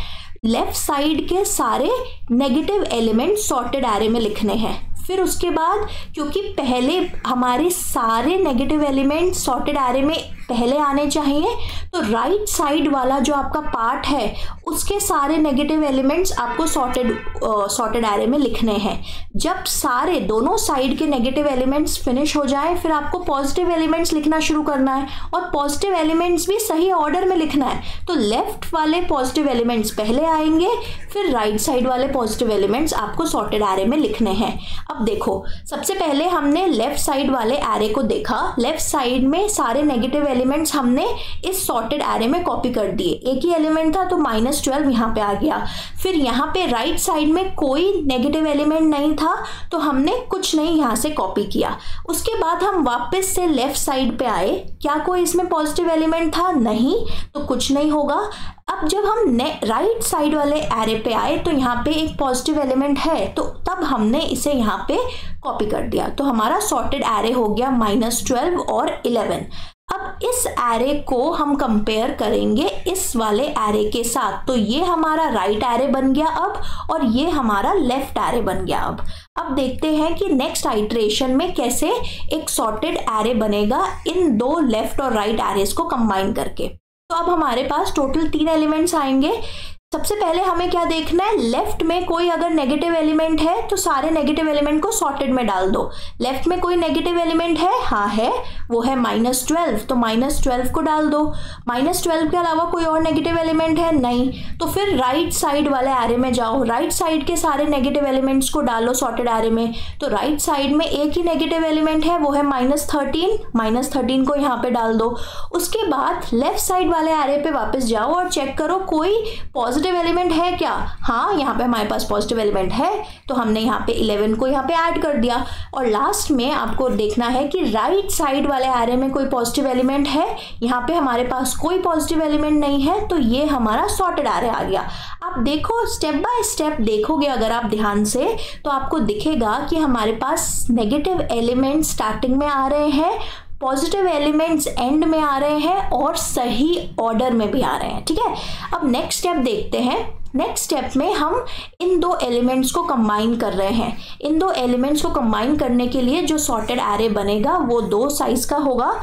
लेफ्ट साइड के सारे नेगेटिव एलिमेंट्स सॉर्टेड एरे में लिखने हैं। फिर उसके बाद क्योंकि पहले हमारे सारे नेगेटिव एलिमेंट्स सॉर्टेड एरे में पहले आने चाहिए, तो राइट साइड वाला जो आपका पार्ट है उसके सारे नेगेटिव एलिमेंट्स आपको सॉर्टेड एरे में लिखने हैं। जब सारे दोनों साइड के नेगेटिव एलिमेंट्स फिनिश हो जाए फिर आपको पॉजिटिव एलिमेंट्स लिखना शुरू करना है, और पॉजिटिव एलिमेंट्स भी सही ऑर्डर में लिखना है। तो लेफ्ट वाले पॉजिटिव एलिमेंट्स पहले आएंगे, फिर राइट साइड वाले पॉजिटिव एलिमेंट्स आपको सॉर्टेड एरे में लिखने हैं। अब देखो, सबसे पहले हमने लेफ्ट साइड वाले एरे को देखा। लेफ्ट साइड में सारे नेगेटिव एलिमेंट्स हमने इस सॉर्टेड एरे में कॉपी कर दिए। एक ही एलिमेंट था तो -12 यहाँ पे आ गया। फिर यहाँ पे राइट साइड में कोई नेगेटिव एलिमेंट नहीं था तो हमने कुछ नहीं यहाँ से कॉपी किया। उसके बाद हम वापस से लेफ्ट साइड पे आए, क्या कोई इसमें पॉजिटिव एलिमेंट था? नहीं, तो कुछ नहीं होगा। अब जब हम राइट साइड वाले एरे पे आए तो यहाँ पे एक पॉजिटिव एलिमेंट है, तो तब हमने इसे यहाँ पे कॉपी कर दिया। तो हमारा सॉर्टेड एरे हो गया -12 और 11। अब इस एरे को हम कंपेयर करेंगे इस वाले एरे के साथ, तो ये हमारा राइट एरे बन गया अब, और ये हमारा लेफ्ट एरे बन गया अब देखते हैं कि नेक्स्ट आइटरेशन में कैसे एक सॉर्टेड एरे बनेगा इन दो लेफ्ट और राइट एरेज को कंबाइन करके। तो अब हमारे पास टोटल 3 एलिमेंट्स आएंगे। सबसे पहले हमें क्या देखना है, लेफ्ट में कोई अगर नेगेटिव एलिमेंट है तो सारे नेगेटिव एलिमेंट को सॉर्टेड में डाल दो। लेफ्ट में कोई नेगेटिव एलिमेंट है, हाँ है, वो है -12, तो -12 को डाल दो। -12 के अलावा कोई और नेगेटिव एलिमेंट है नहीं, तो फिर राइट साइड वाले एरे में जाओ, राइट साइड के सारे नेगेटिव एलिमेंट्स को डालो सॉर्टेड एरे में। तो राइट साइड में एक ही नेगेटिव एलिमेंट है, वो है -13 को यहाँ पे डाल दो। उसके बाद लेफ्ट साइड वाले एरे पे वापस जाओ और चेक करो कोई पॉजिटिव एलिमेंट है क्या। हाँ, यहाँ पे हमारे पास पॉजिटिव एलिमेंट है, तो हमने यहाँ पे 11 को यहाँ पे ऐड कर दिया। और लास्ट में आपको देखना है कि राइट साइड वाले एरे में कोई पॉजिटिव एलिमेंट है, यहाँ पे हमारे पास कोई पॉजिटिव एलिमेंट नहीं है, तो ये हमारा सॉर्टेड एरे आ गया। आप देखो, स्टेप बाय स्टेप देखोगे अगर आप ध्यान से, तो आपको दिखेगा कि हमारे पास नेगेटिव एलिमेंट स्टार्टिंग में आ रहे हैं, पॉजिटिव एलिमेंट्स एंड में आ रहे हैं, और सही ऑर्डर में भी आ रहे हैं। ठीक है, अब नेक्स्ट स्टेप देखते हैं। नेक्स्ट स्टेप में हम इन दो एलिमेंट्स को कंबाइन कर रहे हैं। इन दो एलिमेंट्स को कंबाइन करने के लिए जो सॉर्टेड एरे बनेगा वो 2 साइज का होगा।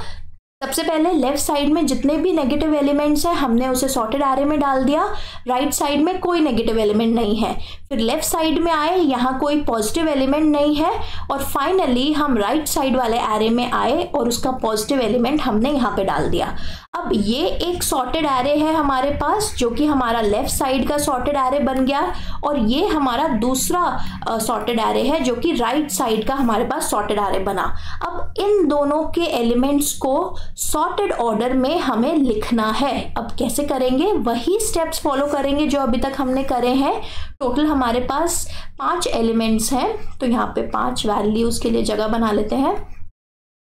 सबसे पहले लेफ्ट साइड में जितने भी नेगेटिव एलिमेंट्स हैं हमने उसे सॉर्टेड एरे में डाल दिया। राइट साइड में कोई नेगेटिव एलिमेंट नहीं है। फिर लेफ्ट साइड में आए, यहाँ कोई पॉजिटिव एलिमेंट नहीं है, और फाइनली हम राइट साइड वाले एरे में आए और उसका पॉजिटिव एलिमेंट हमने यहाँ पे डाल दिया। अब ये एक सॉर्टेड एरे है हमारे पास, जो कि हमारा लेफ्ट साइड का सॉर्टेड एरे बन गया, और ये हमारा दूसरा सॉर्टेड एरे है जो कि राइट साइड का हमारे पास सॉर्टेड एरे बना। अब इन दोनों के एलिमेंट्स को सॉर्टेड ऑर्डर में हमें लिखना है। अब कैसे करेंगे, वही स्टेप्स फॉलो करेंगे जो अभी तक हमने करे हैं। टोटल हमारे पास 5 एलिमेंट्स हैं, तो यहाँ पे 5 वैल्यूज के लिए जगह बना लेते हैं।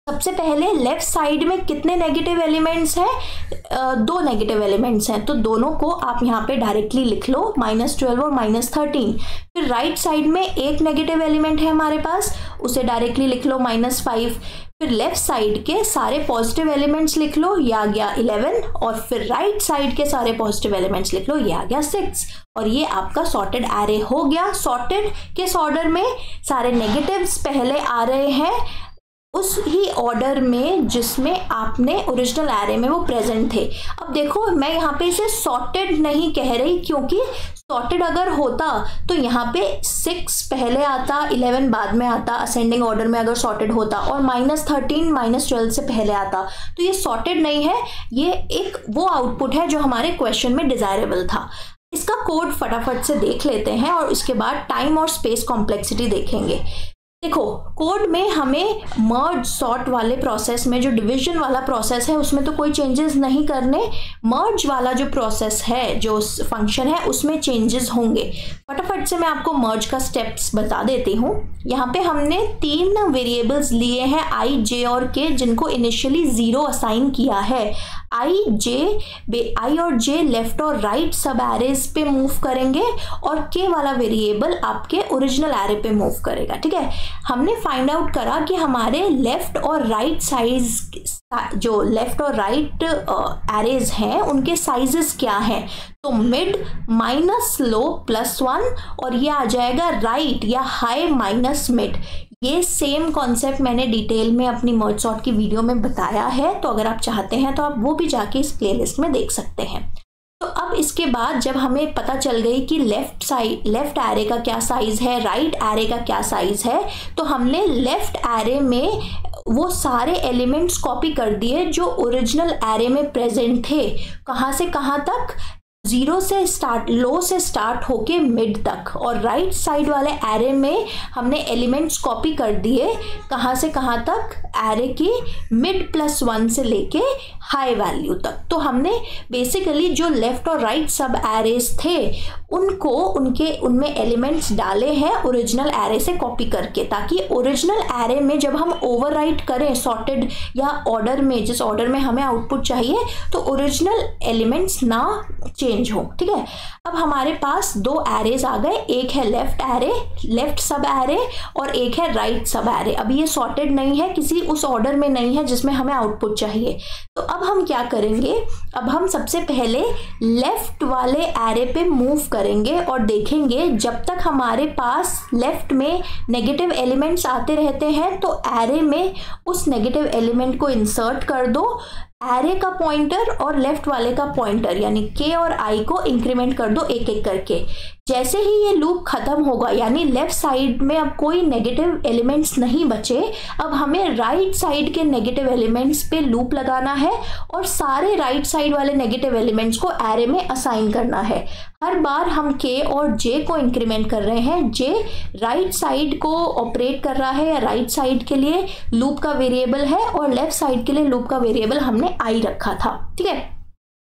सबसे पहले लेफ्ट साइड में कितने नेगेटिव एलिमेंट्स हैं, 2 नेगेटिव एलिमेंट्स हैं, तो दोनों को आप यहाँ पे डायरेक्टली लिख लो, -12 और -13। फिर राइट साइड में एक नेगेटिव एलिमेंट है हमारे पास, उसे डायरेक्टली लिख लो -5। फिर लेफ्ट साइड के सारे पॉजिटिव एलिमेंट्स लिख लो, ये आ गया 11, और फिर राइट साइड के सारे पॉजिटिव एलिमेंट्स लिख लो, ये आ गया 6, और ये आपका सॉर्टेड एरे हो गया। सॉर्टेड किस ऑर्डर में, सारे नेगेटिव्स पहले आ रहे हैं उस ही ऑर्डर में जिसमें आपने ओरिजिनल एरे में वो प्रेजेंट थे। अब देखो, मैं यहाँ पे इसे सॉर्टेड नहीं कह रही, क्योंकि सॉर्टेड अगर होता तो यहाँ पे 6 पहले आता, 11 बाद में आता, असेंडिंग ऑर्डर में अगर सॉर्टेड होता, और -13 -12 से पहले आता, तो ये सॉर्टेड नहीं है। ये एक वो आउटपुट है जो हमारे क्वेश्चन में डिजायरेबल था। इसका कोड फटाफट से देख लेते हैं और इसके बाद टाइम और स्पेस कॉम्प्लेक्सिटी देखेंगे। देखो, कोड में हमें मर्ज सॉर्ट वाले प्रोसेस में, जो डिवीजन वाला प्रोसेस है, उसमें तो कोई चेंजेस नहीं करने। मर्ज वाला जो प्रोसेस है, जो फंक्शन है, उसमें चेंजेस होंगे। फटाफट से मैं आपको मर्ज का स्टेप्स बता देती हूँ। यहाँ पे हमने 3 वेरिएबल्स लिए हैं, i, j और k, जिनको इनिशियली 0 असाइन किया है। i और j लेफ्ट और राइट सब एरेज पे मूव करेंगे, और k वाला वेरिएबल आपके ओरिजिनल एरे पे मूव करेगा। ठीक है, हमने फाइंड आउट करा कि हमारे लेफ्ट और राइट साइज, जो लेफ्ट और राइट एरेज हैं, उनके साइजेस क्या हैं। तो मिड -लो +1, और ये आ जाएगा राइट या हाई -मिड। ये सेम कॉन्सेप्ट मैंने डिटेल में अपनी मर्ज सॉर्ट की वीडियो में बताया है, तो अगर आप चाहते हैं तो आप वो भी जाके इस प्लेलिस्ट में देख सकते हैं। तो अब इसके बाद जब हमें पता चल गई कि लेफ्ट एरे का क्या साइज है, राइट एरे का क्या साइज है, तो हमने लेफ्ट एरे में वो सारे एलिमेंट्स कॉपी कर दिए जो ओरिजिनल एरे में प्रेजेंट थे। कहाँ से कहाँ तक, 0 से स्टार्ट, लो से स्टार्ट होके मिड तक, और राइट साइड वाले एरे में हमने एलिमेंट्स कॉपी कर दिए कहाँ से कहाँ तक, एरे की मिड +1 से लेके हाई वैल्यू तक। तो हमने बेसिकली जो लेफ्ट और राइट सब एरेज थे उनमें एलिमेंट्स डाले हैं ओरिजिनल एरे से कॉपी करके, ताकि ओरिजिनल एरे में जब हम ओवरराइट करें सॉर्टेड या ऑर्डर में, जिस ऑर्डर में हमें आउटपुट चाहिए, तो ओरिजिनल एलिमेंट्स ना चेंज हो। ठीक है, अब हमारे पास 2 एरेज आ गए, एक है लेफ्ट एरे, लेफ्ट सब एरे, और एक है राइट सब एरे। अब ये सॉर्टेड नहीं है, किसी उस ऑर्डर में नहीं है जिसमें हमें आउटपुट चाहिए। तो अब हम क्या करेंगे, अब हम सबसे पहले लेफ्ट वाले एरे पे मूव करेंगे और देखेंगे जब तक हमारे पास लेफ्ट में नेगेटिव एलिमेंट्स आते रहते हैं तो एरे में उस नेगेटिव एलिमेंट को इंसर्ट कर दो, एरे का पॉइंटर और लेफ्ट वाले का पॉइंटर यानी k और i को इंक्रीमेंट कर दो एक एक करके। जैसे ही ये लूप खत्म होगा यानी लेफ्ट साइड में अब कोई नेगेटिव एलिमेंट्स नहीं बचे, अब हमें राइट साइड के नेगेटिव एलिमेंट्स पे लूप लगाना है और सारे राइट साइड वाले नेगेटिव एलिमेंट्स को एरे में असाइन करना है। हर बार हम k और j को इंक्रीमेंट कर रहे हैं, j राइट साइड को ऑपरेट कर रहा है या राइट साइड के लिए लूप का वेरिएबल है और लेफ्ट साइड के लिए लूप का वेरिएबल हमने i रखा था। ठीक है,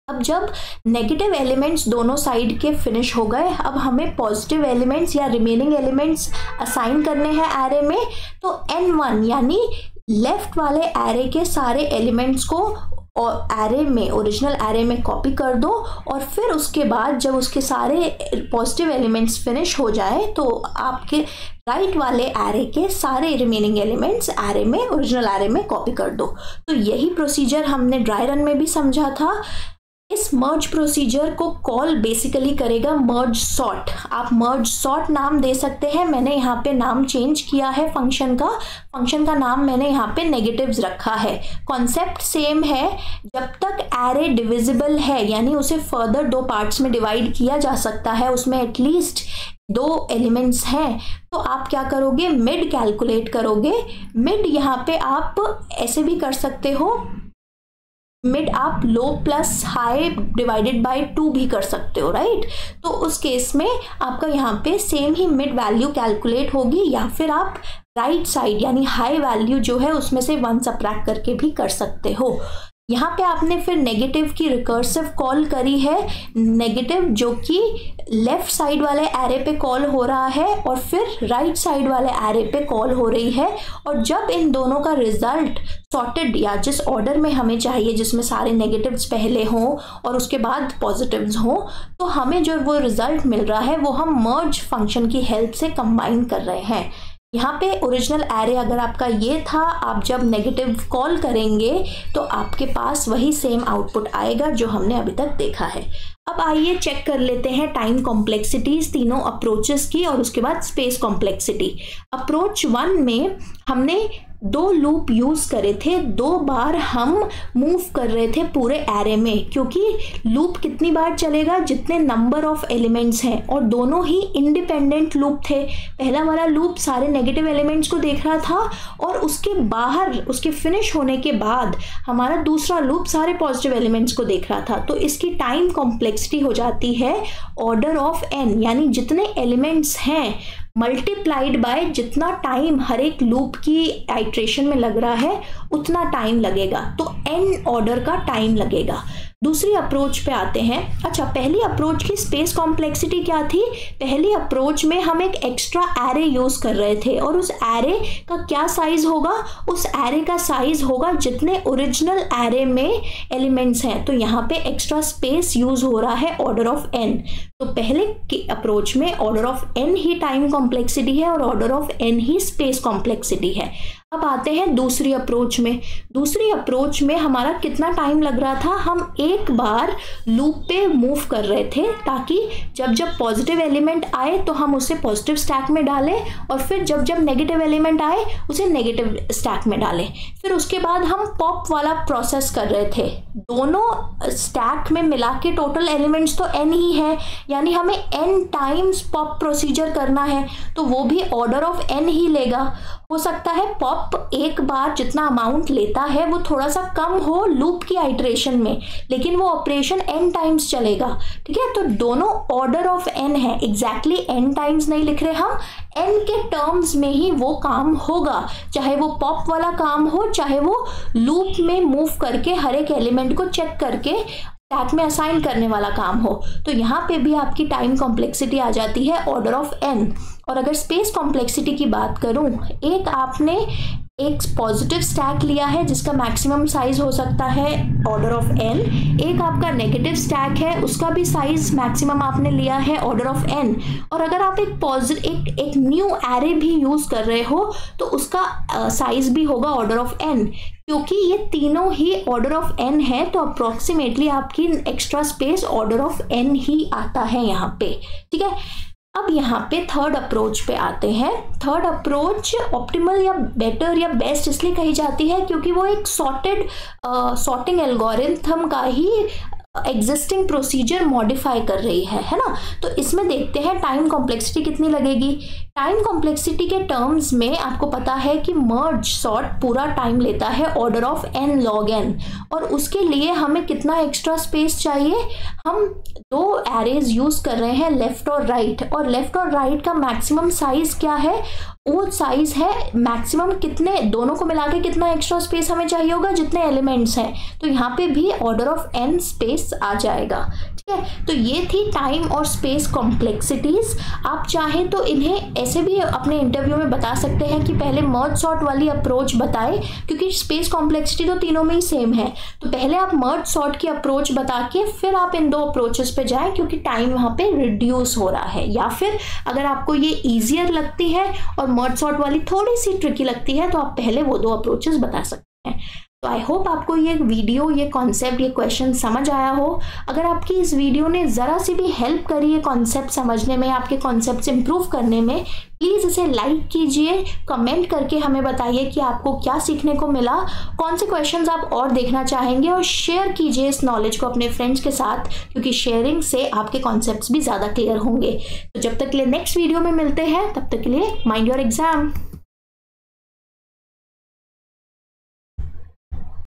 अब जब नेगेटिव एलिमेंट्स दोनों साइड के फिनिश हो गए, अब हमें पॉजिटिव एलिमेंट्स या रिमेनिंग एलिमेंट्स असाइन करने हैं एरे में। तो n1 यानी लेफ्ट वाले एरे के सारे एलिमेंट्स को और एरे में ओरिजिनल एरे में कॉपी कर दो और फिर उसके बाद जब उसके सारे पॉजिटिव एलिमेंट्स फिनिश हो जाए तो आपके राइट वाले एरे के सारे रिमेनिंग एलिमेंट्स एरे में ओरिजिनल एरे में कॉपी कर दो। तो यही प्रोसीजर हमने ड्राई रन में भी समझा था। इस मर्ज प्रोसीजर को कॉल बेसिकली करेगा मर्ज सॉर्ट। आप मर्ज सॉर्ट नाम दे सकते हैं, मैंने यहाँ पे नाम चेंज किया है फंक्शन का नाम मैंने यहाँ पे नेगेटिव्स रखा है। कॉन्सेप्ट सेम है, जब तक एरे डिविजिबल है यानी उसे फर्दर दो पार्ट्स में डिवाइड किया जा सकता है, उसमें एटलीस्ट दो एलिमेंट्स हैं, तो आप क्या करोगे, मिड कैलकुलेट करोगे। मिड यहाँ पे आप ऐसे भी कर सकते हो, मिड आप लो प्लस हाई डिवाइडेड बाय 2 भी कर सकते हो, राइट। तो उस केस में आपका यहाँ पे सेम ही मिड वैल्यू कैलकुलेट होगी, या फिर आप राइट साइड यानी हाई वैल्यू जो है उसमें से 1 सबट्रैक्ट करके भी कर सकते हो। यहाँ पे आपने फिर नेगेटिव की रिकर्सिव कॉल करी है, नेगेटिव जो कि लेफ्ट साइड वाले एरे पे कॉल हो रहा है और फिर राइट साइड वाले एरे पे कॉल हो रही है। और जब इन दोनों का रिजल्ट सॉर्टेड या जिस ऑर्डर में हमें चाहिए जिसमें सारे नेगेटिव्स पहले हों और उसके बाद पॉजिटिव्स हों, तो हमें जो वो रिजल्ट मिल रहा है वो हम मर्ज फंक्शन की हेल्प से कंबाइन कर रहे हैं। यहाँ पे ओरिजिनल एरे अगर आपका ये था, आप जब नेगेटिव कॉल करेंगे तो आपके पास वही सेम आउटपुट आएगा जो हमने अभी तक देखा है। अब आइए चेक कर लेते हैं टाइम कॉम्प्लेक्सिटीज तीनों अप्रोचेस की और उसके बाद स्पेस कॉम्प्लेक्सिटी। अप्रोच 1 में हमने 2 लूप यूज करे थे, 2 बार हम मूव कर रहे थे पूरे एरे में, क्योंकि लूप कितनी बार चलेगा, जितने नंबर ऑफ एलिमेंट्स हैं, और दोनों ही इंडिपेंडेंट लूप थे। पहला वाला लूप सारे नेगेटिव एलिमेंट्स को देख रहा था और उसके बाहर उसके फिनिश होने के बाद हमारा दूसरा लूप सारे पॉजिटिव एलिमेंट्स को देख रहा था। तो इसकी टाइम कॉम्प्लेक्सिटी हो जाती है ऑर्डर ऑफ n, यानी जितने एलिमेंट्स हैं मल्टीप्लाइड बाय जितना टाइम हर एक लूप की आइट्रेशन में लग रहा है उतना टाइम लगेगा, तो n ऑर्डर का टाइम लगेगा। दूसरी अप्रोच पे आते हैं। अच्छा, पहली अप्रोच की स्पेस कॉम्प्लेक्सिटी क्या थी? पहली अप्रोच में हम एक एक्स्ट्रा एरे यूज कर रहे थे और उस एरे का क्या साइज होगा, उस एरे का साइज होगा जितने ओरिजिनल एरे में एलिमेंट्स हैं। तो यहाँ पे एक्स्ट्रा स्पेस यूज हो रहा है ऑर्डर ऑफ n। तो पहले की अप्रोच में order of n he time complexity है और order of n he space complexity है। अब आते हैं दूसरी अप्रोच में। दूसरी अप्रोच में हमारा कितना टाइम लग रहा था, हम एक बार लूप पे मूव कर रहे थे ताकि जब जब पॉजिटिव एलिमेंट आए तो हम उसे पॉजिटिव स्टैक में डालें और फिर जब जब नेगेटिव एलिमेंट आए उसे नेगेटिव स्टैक में डालें। फिर उसके बाद हम पॉप वाला प्रोसेस कर रहे थे, दोनों स्टैक में मिला के टोटल एलिमेंट्स तो n ही है, यानी हमें n टाइम्स पॉप प्रोसीजर करना है, तो वो भी ऑर्डर ऑफ n ही लेगा। हो सकता है पॉप एक बार जितना अमाउंट लेता है वो थोड़ा सा कम हो लूप की आइट्रेशन में, लेकिन वो ऑपरेशन n टाइम्स चलेगा। ठीक है, तो दोनों ऑर्डर ऑफ n है, एग्जैक्टली n टाइम्स नहीं लिख रहे हम, n के टर्म्स में ही वो काम होगा, चाहे वो पॉप वाला काम हो चाहे वो लूप में मूव करके हर एक एलिमेंट को चेक करके स्टैक में असाइन करने वाला काम हो। तो यहाँ पे भी आपकी टाइम कॉम्प्लेक्सिटी आ जाती है ऑर्डर ऑफ n। और अगर स्पेस कॉम्प्लेक्सिटी की बात करूं, एक आपने एक पॉजिटिव स्टैक लिया है जिसका मैक्सिमम साइज हो सकता है ऑर्डर ऑफ n, एक आपका नेगेटिव स्टैक है उसका भी साइज मैक्सिमम आपने लिया है ऑर्डर ऑफ n, और अगर आप एक न्यू एरे भी यूज कर रहे हो तो उसका साइज भी होगा ऑर्डर ऑफ n। क्योंकि ये तीनों ही ऑर्डर ऑफ n है तो अप्रोक्सीमेटली आपकी extra space order of n ही आता है यहाँ पे, ठीक है। अब यहाँ पे थर्ड अप्रोच पे आते हैं। थर्ड अप्रोच ऑप्टिमल या बेटर या बेस्ट इसलिए कही जाती है क्योंकि वो एक सॉर्टिंग एल्गोरिथम का ही एग्जिस्टिंग प्रोसीजर मॉडिफाई कर रही है ना। तो इसमें देखते हैं टाइम कॉम्प्लेक्सिटी कितनी लगेगी। टाइम कॉम्प्लेक्सिटी के टर्म्स में आपको पता है कि मर्ज सॉर्ट पूरा टाइम लेता है order of n log n, और उसके लिए हमें कितना एक्स्ट्रा स्पेस चाहिए। हम दो एरेज यूज कर रहे हैं लेफ्ट और राइट, और लेफ्ट और राइट का मैक्सिमम साइज क्या है, वो साइज है मैक्सिमम कितने, दोनों को मिला के कितना एक्स्ट्रा स्पेस हमें चाहिए होगा जितने एलिमेंट्स हैं, तो यहाँ पे भी ऑर्डर ऑफ n स्पेस आ जाएगा, ठीक है। तो ये थी टाइम और स्पेस कॉम्प्लेक्सिटीज। आप चाहें तो इन्हें ऐसे भी अपने इंटरव्यू में बता सकते हैं कि पहले मर्ज सॉर्ट वाली अप्रोच बताए, क्योंकि स्पेस कॉम्प्लेक्सिटी तो तीनों में ही सेम है, तो पहले आप मर्ज सॉर्ट की अप्रोच बता के फिर आप इन दो अप्रोचेस पे जाएं क्योंकि टाइम वहाँ पे रिड्यूस हो रहा है। या फिर अगर आपको ये ईजियर लगती है और मर्ज सॉर्ट वाली थोड़ी सी ट्रिकी लगती है तो आप पहले वो दो अप्रोचेस बता सकते हैं। तो आई होप आपको ये वीडियो, ये कॉन्सेप्ट, ये क्वेश्चन समझ आया हो। अगर आपकी इस वीडियो ने ज़रा सी भी हेल्प करी है कॉन्सेप्ट समझने में, आपके कॉन्सेप्ट इंप्रूव करने में, प्लीज़ इसे लाइक कीजिए, कमेंट करके हमें बताइए कि आपको क्या सीखने को मिला, कौन से क्वेश्चंस आप और देखना चाहेंगे, और शेयर कीजिए इस नॉलेज को अपने फ्रेंड्स के साथ, क्योंकि शेयरिंग से आपके कॉन्सेप्ट्स भी ज़्यादा क्लियर होंगे। तो जब तक के लिए नेक्स्ट वीडियो में मिलते हैं, तब तक के लिए माइंड योर एग्जाम।